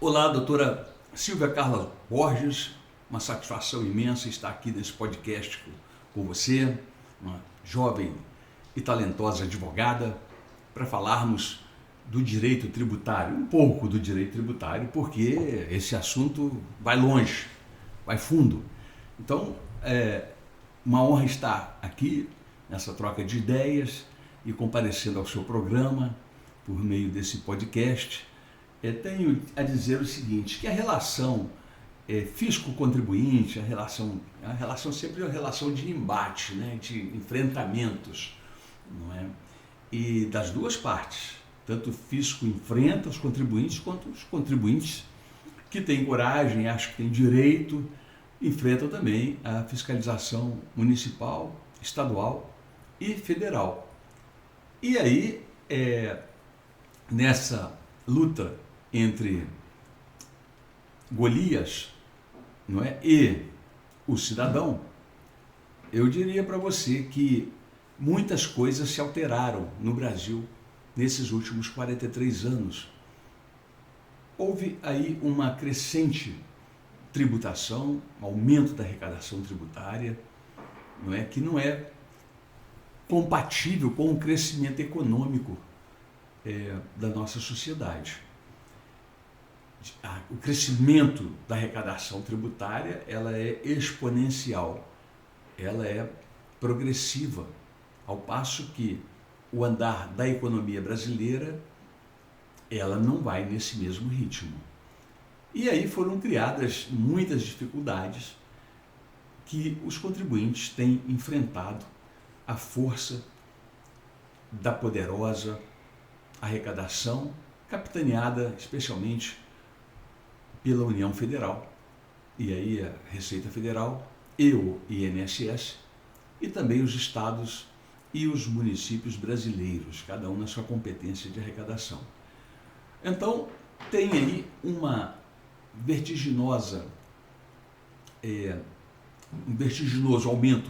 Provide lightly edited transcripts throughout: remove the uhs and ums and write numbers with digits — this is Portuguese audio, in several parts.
Olá, doutora Silvia Carla Borges, uma satisfação imensa estar aqui nesse podcast com você, uma jovem e talentosa advogada, para falarmos do direito tributário, um pouco do direito tributário, porque esse assunto vai longe, vai fundo. Então, é uma honra estar aqui nessa troca de ideias e comparecendo ao seu programa por meio desse podcast. Tenho a dizer o seguinte, que a relação fisco-contribuinte, a relação sempre é uma relação de embate, né, de enfrentamentos, não é? E das duas partes, tanto o fisco enfrenta os contribuintes, quanto os contribuintes que têm coragem, acham que têm direito, enfrentam também a fiscalização municipal, estadual e federal. E aí, nessa luta entre Golias, não é, e o cidadão, eu diria para você que muitas coisas se alteraram no Brasil nesses últimos 43 anos. Houve aí uma crescente tributação, um aumento da arrecadação tributária, não é, que não é compatível com o crescimento econômico da nossa sociedade. O crescimento da arrecadação tributária, ela é exponencial, ela é progressiva, ao passo que o andar da economia brasileira, ela não vai nesse mesmo ritmo. E aí foram criadas muitas dificuldades que os contribuintes têm enfrentado à força da poderosa arrecadação, capitaneada especialmente pela União Federal, e aí a Receita Federal e o INSS, e também os estados e os municípios brasileiros, cada um na sua competência de arrecadação. Então, tem aí um vertiginoso aumento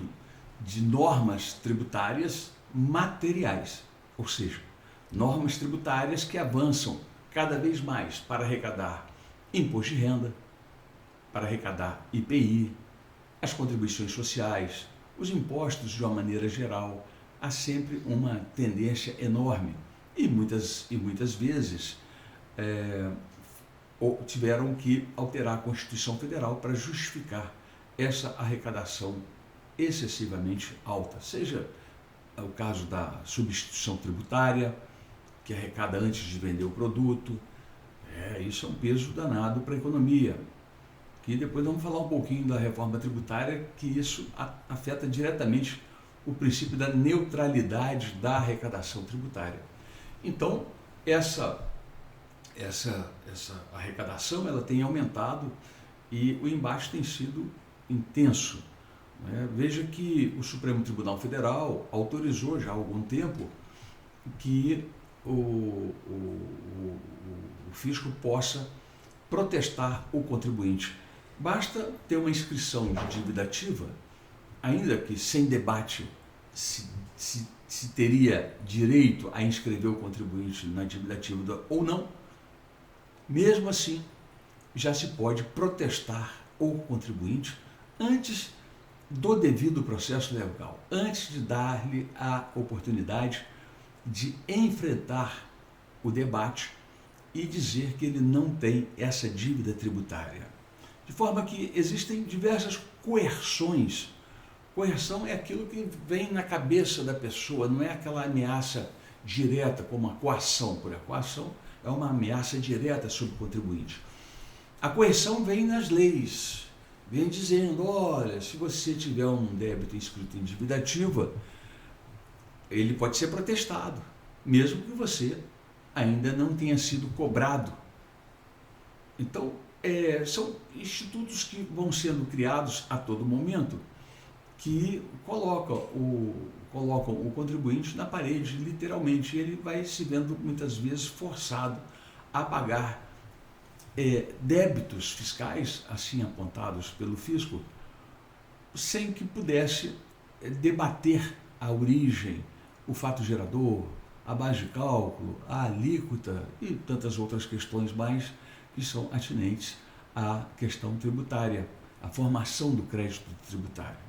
de normas tributárias materiais, ou seja, normas tributárias que avançam cada vez mais para arrecadar imposto de renda, para arrecadar IPI, as contribuições sociais, os impostos de uma maneira geral. Há sempre uma tendência enorme e muitas vezes tiveram que alterar a Constituição Federal para justificar essa arrecadação excessivamente alta, seja o caso da substituição tributária, que arrecada antes de vender o produto. Isso é um peso danado para a economia, que depois vamos falar um pouquinho da reforma tributária, que isso afeta diretamente o princípio da neutralidade da arrecadação tributária. Então, essa arrecadação ela tem aumentado e o embate tem sido intenso. Veja que o Supremo Tribunal Federal autorizou já há algum tempo que o fisco possa protestar o contribuinte. Basta ter uma inscrição de dívida ativa, ainda que sem debate se teria direito a inscrever o contribuinte na dívida ativa ou não. Mesmo assim, já se pode protestar o contribuinte antes do devido processo legal, antes de dar-lhe a oportunidade de enfrentar o debate e dizer que ele não tem essa dívida tributária. De forma que existem diversas coerções. Coerção é aquilo que vem na cabeça da pessoa, não é aquela ameaça direta como a coação, porque a coação é uma ameaça direta sobre o contribuinte. A coerção vem nas leis, vem dizendo, olha, se você tiver um débito inscrito em dívida ativa, ele pode ser protestado, mesmo que você ainda não tenha sido cobrado. Então, são institutos que vão sendo criados a todo momento, que colocam o contribuinte na parede, literalmente, e ele vai se vendo muitas vezes forçado a pagar débitos fiscais, assim apontados pelo fisco, sem que pudesse debater a origem, o fato gerador, a base de cálculo, a alíquota e tantas outras questões mais que são atinentes à questão tributária, à formação do crédito tributário.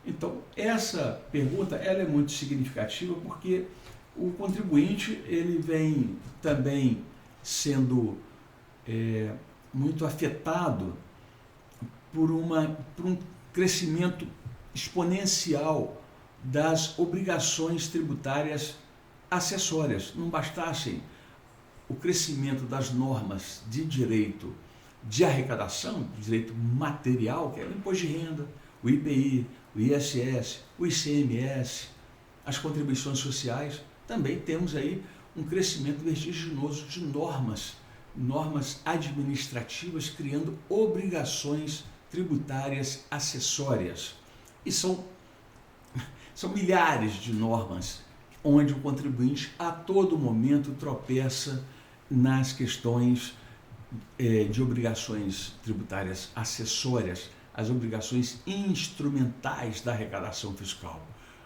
Então, essa pergunta ela é muito significativa porque o contribuinte ele vem também sendo muito afetado por um crescimento exponencial das obrigações tributárias acessórias. Não bastassem o crescimento das normas de direito de arrecadação, de direito material, que é o imposto de renda, o IPI, o ISS, o ICMS, as contribuições sociais, também temos aí um crescimento vertiginoso de normas administrativas criando obrigações tributárias acessórias. E são milhares de normas onde o contribuinte a todo momento tropeça nas questões de obrigações tributárias acessórias, as obrigações instrumentais da arrecadação fiscal,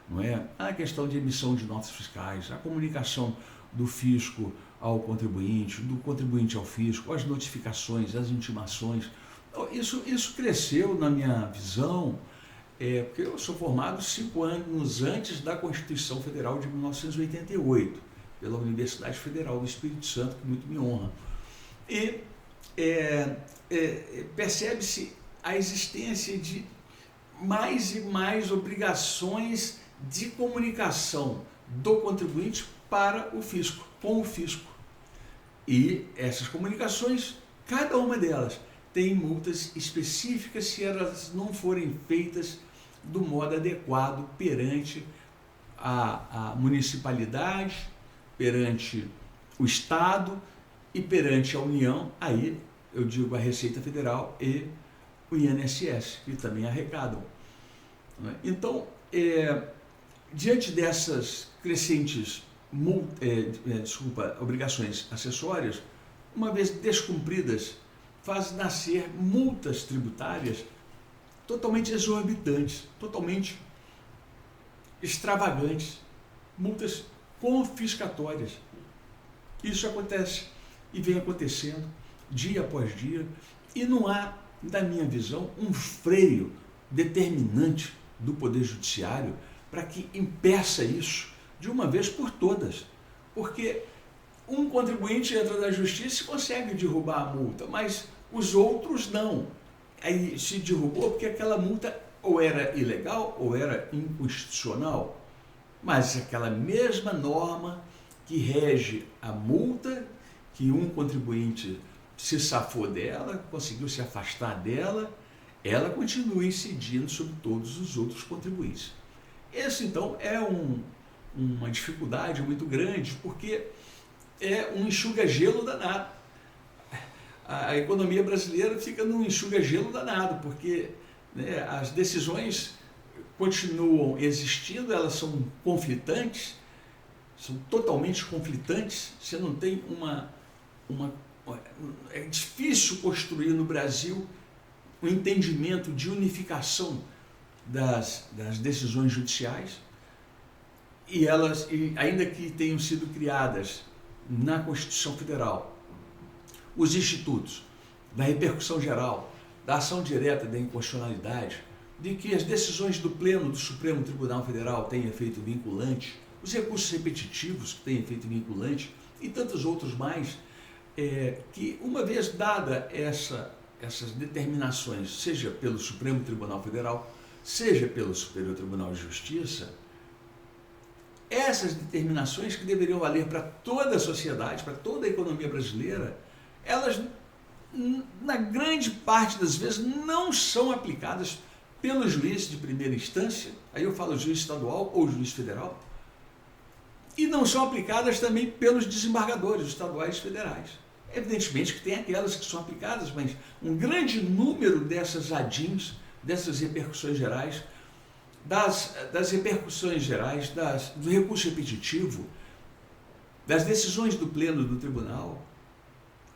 não é? A questão de emissão de notas fiscais, a comunicação do fisco ao contribuinte, do contribuinte ao fisco, as notificações, as intimações. Isso cresceu na minha visão, porque eu sou formado 5 anos antes da Constituição Federal de 1988, pela Universidade Federal do Espírito Santo, que muito me honra. E percebe-se a existência de mais e mais obrigações de comunicação do contribuinte para o fisco, com o fisco. E essas comunicações, cada uma delas, tem multas específicas se elas não forem feitas do modo adequado perante a municipalidade, perante o Estado e perante a União, aí eu digo a Receita Federal e o INSS, que também arrecadam. Então, diante dessas crescentes obrigações acessórias, uma vez descumpridas, faz nascer multas tributárias totalmente exorbitantes, totalmente extravagantes, multas confiscatórias. Isso acontece e vem acontecendo dia após dia e não há, na minha visão, um freio determinante do Poder Judiciário para que impeça isso de uma vez por todas, porque um contribuinte entra na justiça e consegue derrubar a multa, mas os outros não. Aí se derrubou porque aquela multa ou era ilegal ou era inconstitucional, mas aquela mesma norma que rege a multa, que um contribuinte se safou dela, conseguiu se afastar dela, ela continua incidindo sobre todos os outros contribuintes. Esse, então, é uma dificuldade muito grande, porque é um enxuga-gelo danado. A economia brasileira fica num enxuga-gelo danado, porque as decisões continuam existindo, elas são conflitantes, são totalmente conflitantes. Você não tem é difícil construir no Brasil um entendimento de unificação das decisões judiciais, e elas, ainda que tenham sido criadas na Constituição Federal, os institutos da repercussão geral, da ação direta da inconstitucionalidade, de que as decisões do Pleno do Supremo Tribunal Federal têm efeito vinculante, os recursos repetitivos que têm efeito vinculante e tantos outros mais, que uma vez dada essas determinações, seja pelo Supremo Tribunal Federal, seja pelo Superior Tribunal de Justiça, essas determinações que deveriam valer para toda a sociedade, para toda a economia brasileira, elas, na grande parte das vezes, não são aplicadas pelo juiz de primeira instância, aí eu falo juiz estadual ou juiz federal, e não são aplicadas também pelos desembargadores estaduais e federais. Evidentemente que tem aquelas que são aplicadas, mas um grande número dessas ADIMs, dessas repercussões gerais, das repercussões gerais, do recurso repetitivo, das decisões do Pleno do Tribunal,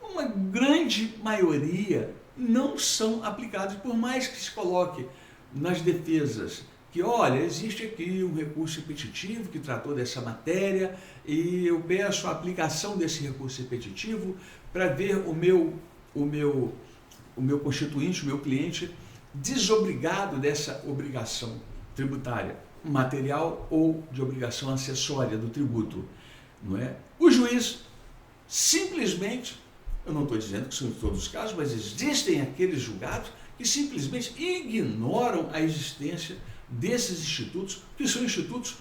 uma grande maioria não são aplicadas, por mais que se coloque nas defesas que, olha, existe aqui um recurso repetitivo que tratou dessa matéria e eu peço a aplicação desse recurso repetitivo para ver o o meu constituinte, o meu cliente, desobrigado dessa obrigação tributária material ou de obrigação acessória do tributo, não é? O juiz simplesmente, eu não estou dizendo que são em todos os casos, mas existem aqueles julgados que simplesmente ignoram a existência desses institutos, que são institutos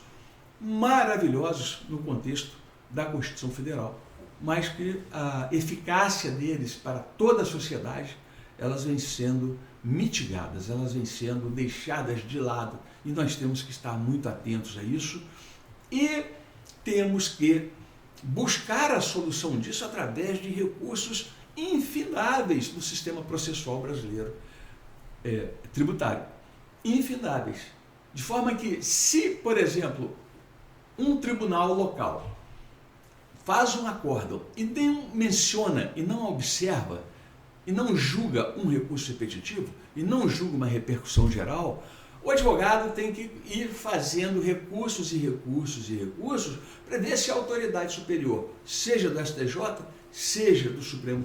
maravilhosos no contexto da Constituição Federal, mas que a eficácia deles para toda a sociedade, elas vêm sendo mitigadas, elas vêm sendo deixadas de lado, e nós temos que estar muito atentos a isso e temos que buscar a solução disso através de recursos infindáveis no sistema processual brasileiro tributário. Infindáveis. De forma que, se, por exemplo, um tribunal local faz um acórdão e não menciona e não observa e não julga um recurso repetitivo e não julga uma repercussão geral, o advogado tem que ir fazendo recursos e recursos e recursos para ver se a autoridade superior, seja do STJ, seja do Supremo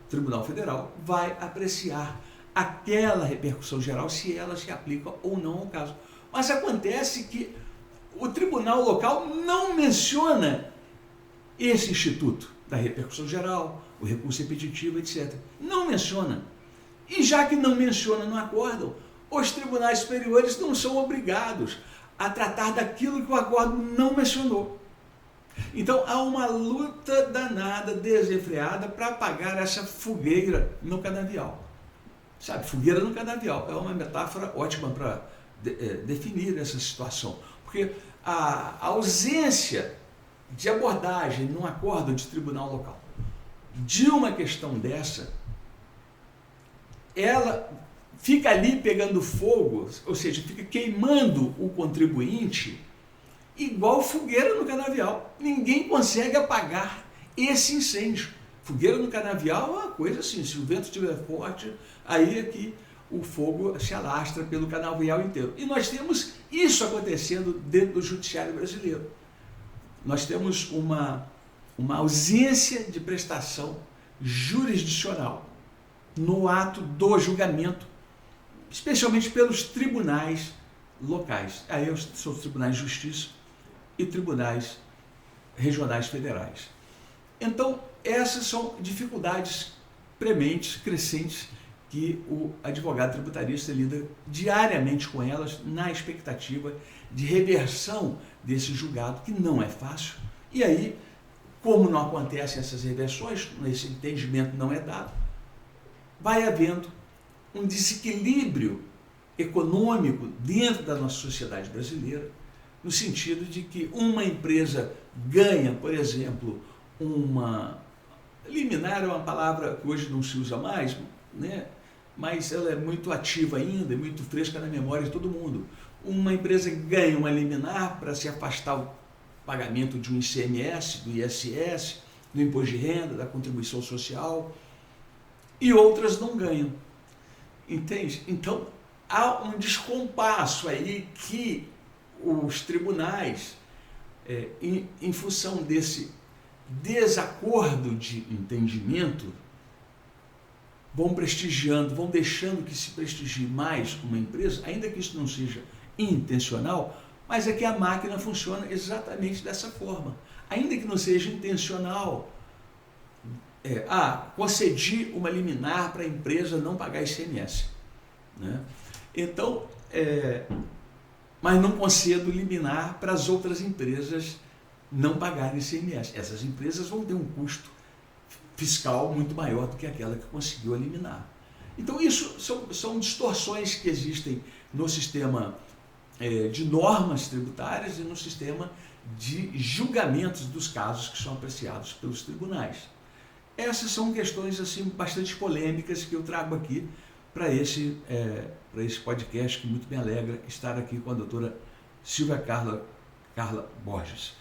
Tribunal Federal, vai apreciar aquela repercussão geral, se ela se aplica ou não ao caso. Mas acontece que o tribunal local não menciona esse instituto da repercussão geral, o recurso repetitivo, etc. Não menciona. E já que não menciona no acórdão, os tribunais superiores não são obrigados a tratar daquilo que o acórdão não mencionou. Então há uma luta danada, desenfreada, para apagar essa fogueira no canavial. Sabe, fogueira no canavial é uma metáfora ótima para definir essa situação. Porque a ausência de abordagem num acórdão de tribunal local de uma questão dessa, ela fica ali pegando fogo, ou seja, fica queimando o contribuinte igual fogueira no canavial. Ninguém consegue apagar esse incêndio. Fogueira no canavial é uma coisa assim, se o vento estiver forte, aí é que o fogo se alastra pelo canavial inteiro. E nós temos isso acontecendo dentro do judiciário brasileiro. Nós temos uma ausência de prestação jurisdicional no ato do julgamento, especialmente pelos tribunais locais. Aí são os tribunais de justiça e tribunais regionais federais. Então, essas são dificuldades prementes, crescentes, que o advogado tributarista lida diariamente com elas, na expectativa de reversão desse julgado, que não é fácil. E aí, como não acontecem essas reversões, esse entendimento não é dado, vai havendo um desequilíbrio econômico dentro da nossa sociedade brasileira, no sentido de que uma empresa ganha, por exemplo, liminar é uma palavra que hoje não se usa mais, né? Mas ela é muito ativa ainda, é muito fresca na memória de todo mundo. Uma empresa ganha uma liminar para se afastar o pagamento de um ICMS, do ISS, do imposto de renda, da contribuição social, e outras não ganham. Entende? Então, há um descompasso aí que os tribunais, em função desse desacordo de entendimento, vão prestigiando, vão deixando que se prestigie mais uma empresa, ainda que isso não seja intencional, mas é que a máquina funciona exatamente dessa forma. Ainda que não seja intencional, concedi uma liminar para a empresa não pagar ICMS, né? Então, mas não concedo liminar para as outras empresas não pagarem ICMS. Essas empresas vão ter um custo fiscal muito maior do que aquela que conseguiu eliminar. Então, isso são distorções que existem no sistema de normas tributárias e no sistema de julgamentos dos casos que são apreciados pelos tribunais. Essas são questões assim, bastante polêmicas que eu trago aqui para esse podcast, que muito me alegra estar aqui com a doutora Silvia Carla Borges.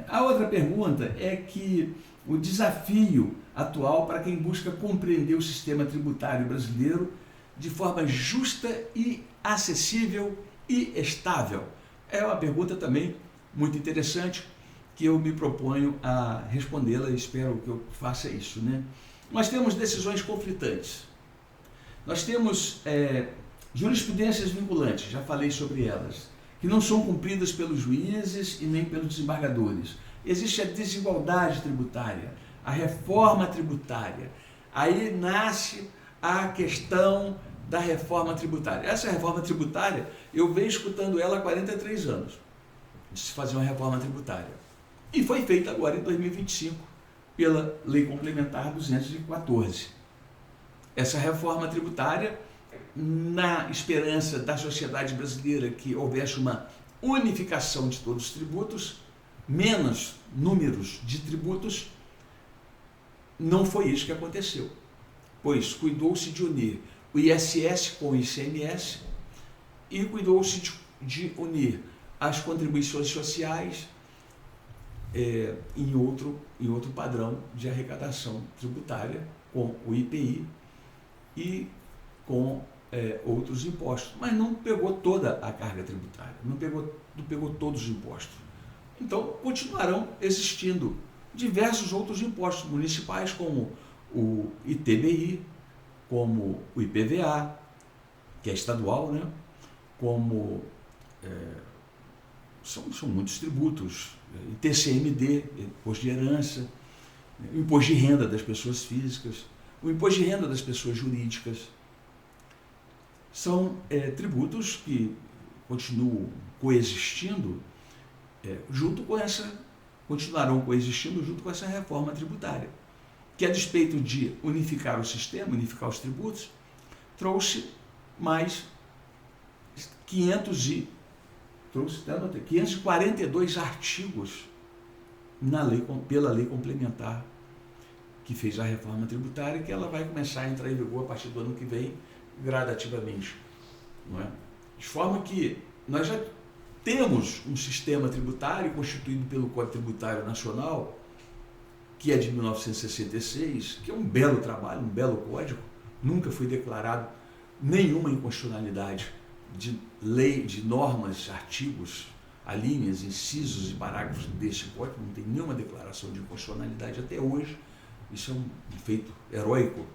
A outra pergunta é que o desafio atual para quem busca compreender o sistema tributário brasileiro de forma justa e acessível e estável. É uma pergunta também muito interessante que eu me proponho a respondê-la e espero que eu faça isso, né? nós temos decisões conflitantes. Nós temos jurisprudências vinculantes, já falei sobre elas, que não são cumpridas pelos juízes e nem pelos desembargadores. Existe a desigualdade tributária, a reforma tributária. Aí nasce a questão da reforma tributária. Essa reforma tributária, eu venho escutando ela há 43 anos, de se fazer uma reforma tributária. E foi feita agora em 2025, pela Lei Complementar 214. Essa reforma tributária, na esperança da sociedade brasileira que houvesse uma unificação de todos os tributos, menos números de tributos, não foi isso que aconteceu, pois cuidou-se de unir o ISS com o ICMS e cuidou-se de unir as contribuições sociais em outro padrão de arrecadação tributária, com o IPI e com outros impostos, mas não pegou toda a carga tributária, não pegou todos os impostos. Então, continuarão existindo diversos outros impostos municipais, como o ITBI, como o IPVA, que é estadual, né? Como são muitos tributos, ITCMD, Imposto de Herança, o Imposto de Renda das Pessoas Físicas, o Imposto de Renda das Pessoas Jurídicas. São tributos que continuam coexistindo continuarão coexistindo junto com essa reforma tributária, que, a despeito de unificar o sistema, unificar os tributos, trouxe mais 542 artigos pela lei complementar que fez a reforma tributária, que ela vai começar a entrar em vigor a partir do ano que vem, gradativamente. Não é? De forma que nós já temos um sistema tributário constituído pelo Código Tributário Nacional, que é de 1966, que é um belo trabalho, um belo código. Nunca foi declarado nenhuma inconstitucionalidade de lei, de normas, artigos, alíneas, incisos e parágrafos desse código. Não tem nenhuma declaração de inconstitucionalidade até hoje. Isso é um feito heróico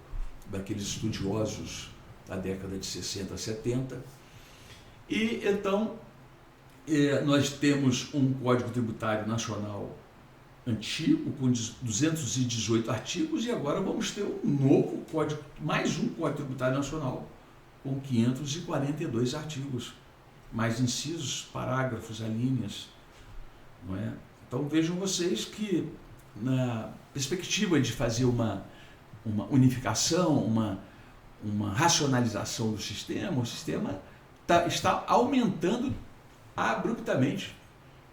daqueles estudiosos da década de 60, 70. E então nós temos um Código Tributário Nacional antigo, com 218 artigos, e agora vamos ter um novo código, mais um Código Tributário Nacional, com 542 artigos, mais incisos, parágrafos, alíneas. Não é? Então vejam vocês que, na perspectiva de fazer uma unificação, uma racionalização do sistema, o sistema está aumentando abruptamente,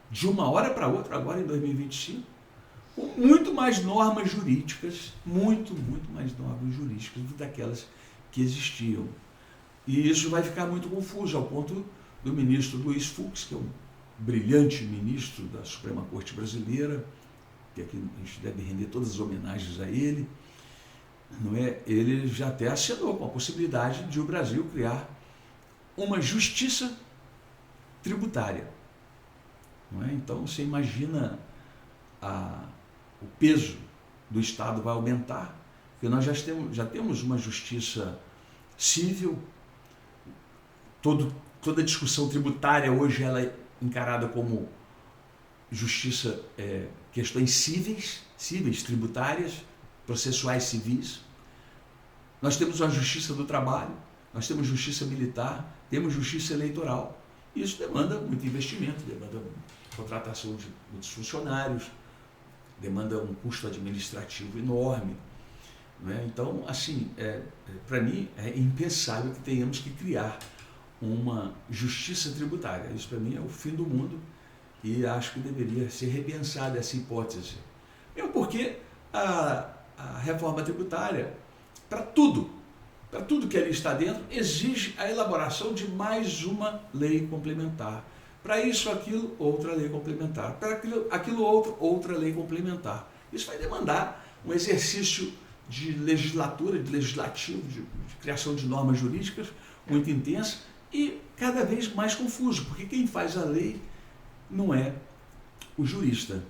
de uma hora para outra, agora em 2025, com muito mais normas jurídicas, muito mais normas jurídicas do que daquelas que existiam. E isso vai ficar muito confuso, ao ponto do ministro Luiz Fux, que é um brilhante ministro da Suprema Corte Brasileira, que aqui a gente deve render todas as homenagens a ele, não é? Ele já até acenou com a possibilidade de o Brasil criar uma justiça tributária. Não é? Então você imagina o peso do Estado vai aumentar, porque nós já temos uma justiça civil, toda discussão tributária hoje ela é encarada como justiça, questões cíveis, tributárias, processuais civis. Nós temos uma justiça do trabalho, nós temos justiça militar, temos justiça eleitoral. Isso demanda muito investimento, demanda contratação de muitos funcionários, demanda um custo administrativo enorme. Não é? Então, assim, para mim, é impensável que tenhamos que criar uma justiça tributária. Isso, para mim, é o fim do mundo e acho que deveria ser repensada essa hipótese. Mesmo porque a reforma tributária, para tudo que ali está dentro, exige a elaboração de mais uma lei complementar. Para isso, aquilo, outra lei complementar. Para aquilo outro, outra lei complementar. Isso vai demandar um exercício de legislatura, de legislativo, de criação de normas jurídicas muito intensa e cada vez mais confuso, porque quem faz a lei não é o jurista.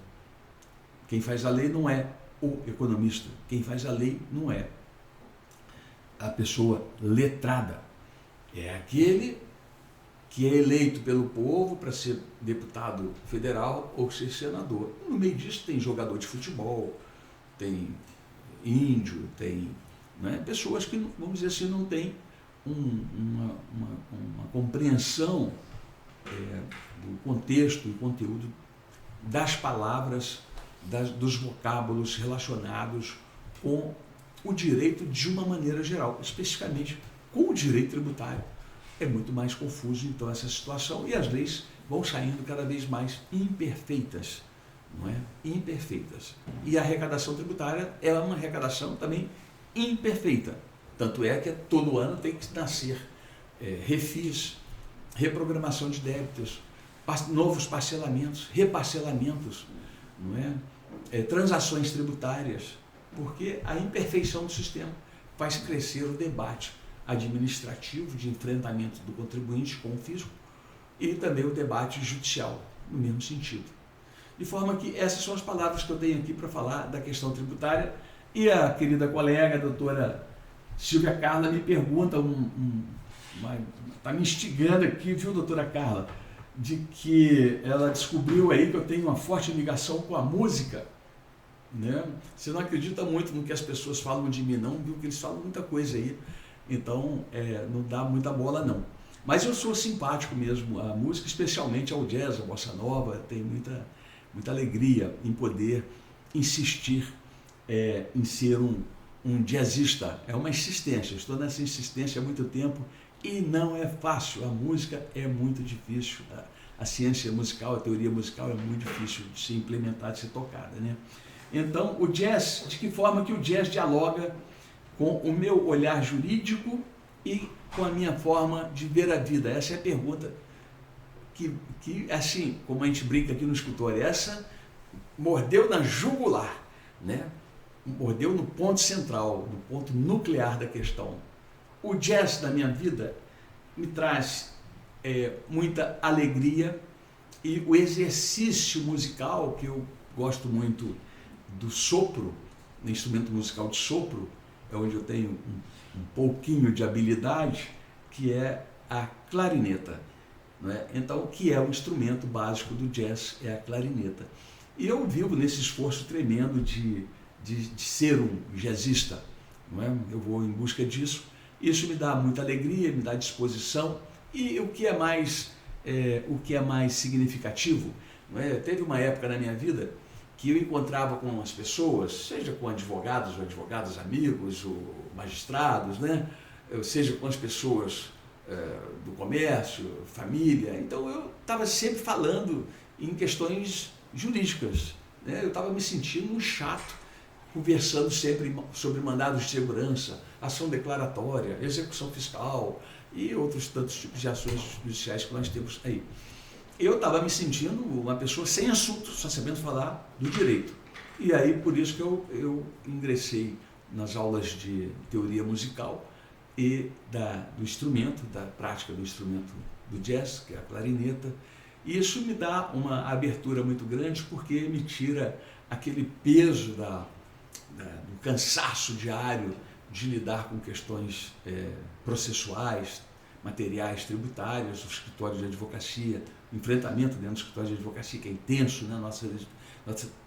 Quem faz a lei não é o economista. Quem faz a lei não é a pessoa letrada, é aquele que é eleito pelo povo para ser deputado federal ou ser senador. No meio disso tem jogador de futebol, tem índio, tem, né, pessoas que, vamos dizer assim, não têm uma compreensão do contexto e conteúdo das palavras, dos vocábulos relacionados com o direito de uma maneira geral, especificamente com o direito tributário. É muito mais confuso, então, essa situação, e as leis vão saindo cada vez mais imperfeitas, não é? Imperfeitas. E a arrecadação tributária é uma arrecadação também imperfeita. Tanto é que todo ano tem que nascer refis, reprogramação de débitos, novos parcelamentos, reparcelamentos, não é? Transações tributárias, porque a imperfeição do sistema faz crescer o debate administrativo de enfrentamento do contribuinte com o fisco e também o debate judicial, no mesmo sentido. De forma que essas são as palavras que eu tenho aqui para falar da questão tributária, e a querida colega, a doutora Silvia Carla, me pergunta, está me instigando aqui, viu, doutora Carla, de que ela descobriu aí que eu tenho uma forte ligação com a música, né? Você não acredita muito no que as pessoas falam de mim, não, viu, que eles falam muita coisa aí. Então, não dá muita bola, não. Mas eu sou simpático mesmo à música, especialmente ao jazz, à bossa nova. Tenho muita alegria em poder insistir em ser um jazzista. É uma insistência, estou nessa insistência há muito tempo e não é fácil. A música é muito difícil. A ciência musical, a teoria musical é muito difícil de ser implementada, de ser tocada, né? Então, o jazz, de que forma que o jazz dialoga com o meu olhar jurídico e com a minha forma de ver a vida? Essa é a pergunta que assim, como a gente brinca aqui no escritório, essa mordeu na jugular, né? Mordeu no ponto central, no ponto nuclear da questão. O jazz da minha vida me traz muita alegria, e o exercício musical, que eu gosto muito do sopro, no instrumento musical de sopro, é onde eu tenho um pouquinho de habilidade, que é a clarineta, não é? Então, o que é o instrumento básico do jazz é a clarineta. E eu vivo nesse esforço tremendo de ser um jazzista, não é? Eu vou em busca disso. Isso me dá muita alegria, me dá disposição, e o que é mais significativo, não é? Teve uma época na minha vida que eu encontrava com as pessoas, seja com advogados ou advogadas amigos, ou magistrados, né? Seja com as pessoas do comércio, família. Então eu estava sempre falando em questões jurídicas, né? Eu estava me sentindo um chato, conversando sempre sobre mandados de segurança, ação declaratória, execução fiscal e outros tantos tipos de ações judiciais que nós temos aí. Eu estava me sentindo uma pessoa sem assunto, só sabendo falar do direito. E aí, por isso que eu ingressei nas aulas de teoria musical e do instrumento, da prática do instrumento do jazz, que é a clarineta. E isso me dá uma abertura muito grande, porque me tira aquele peso do cansaço diário de lidar com questões processuais, materiais, tributários, o escritório de advocacia, o enfrentamento dentro do escritório de advocacia, que é intenso, né?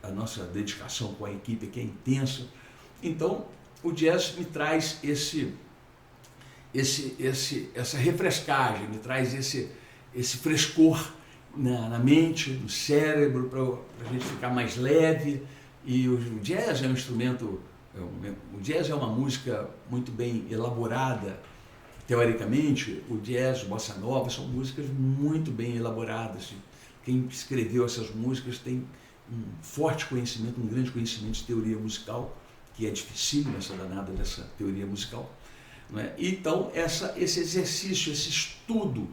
A nossa dedicação com a equipe que é intensa. Então, o jazz me traz essa refrescagem, me traz esse frescor na mente, no cérebro, para a gente ficar mais leve. E o jazz é um instrumento, o jazz é uma música muito bem elaborada. Teoricamente, o jazz, a bossa nova, são músicas muito bem elaboradas. Quem escreveu essas músicas tem um forte conhecimento, um grande conhecimento de teoria musical, que é dificílimo essa danada dessa teoria musical, não é? Então, esse exercício, esse estudo,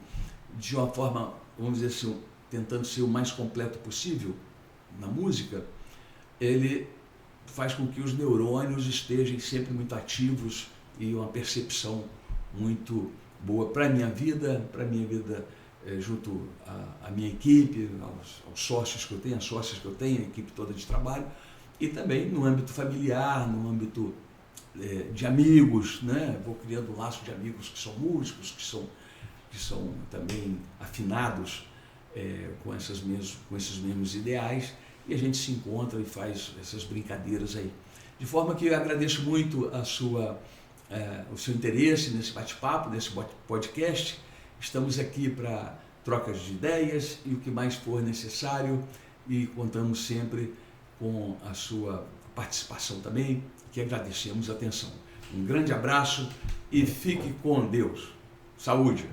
de uma forma, vamos dizer assim, tentando ser o mais completo possível na música, ele faz com que os neurônios estejam sempre muito ativos e uma percepção muito boa para a minha vida junto à minha equipe, aos sócios que eu tenho, às sócias que eu tenho, a equipe toda de trabalho. e também no âmbito familiar, no âmbito de amigos, né? Vou criando um laço de amigos que são músicos, que são também afinados com esses mesmos ideais, e a gente se encontra e faz essas brincadeiras aí. De forma que eu agradeço muito o seu interesse nesse bate-papo, nesse podcast. Estamos aqui para trocas de ideias e o que mais for necessário, e contamos sempre com a sua participação também, que agradecemos a atenção. Um grande abraço e fique com Deus. Saúde!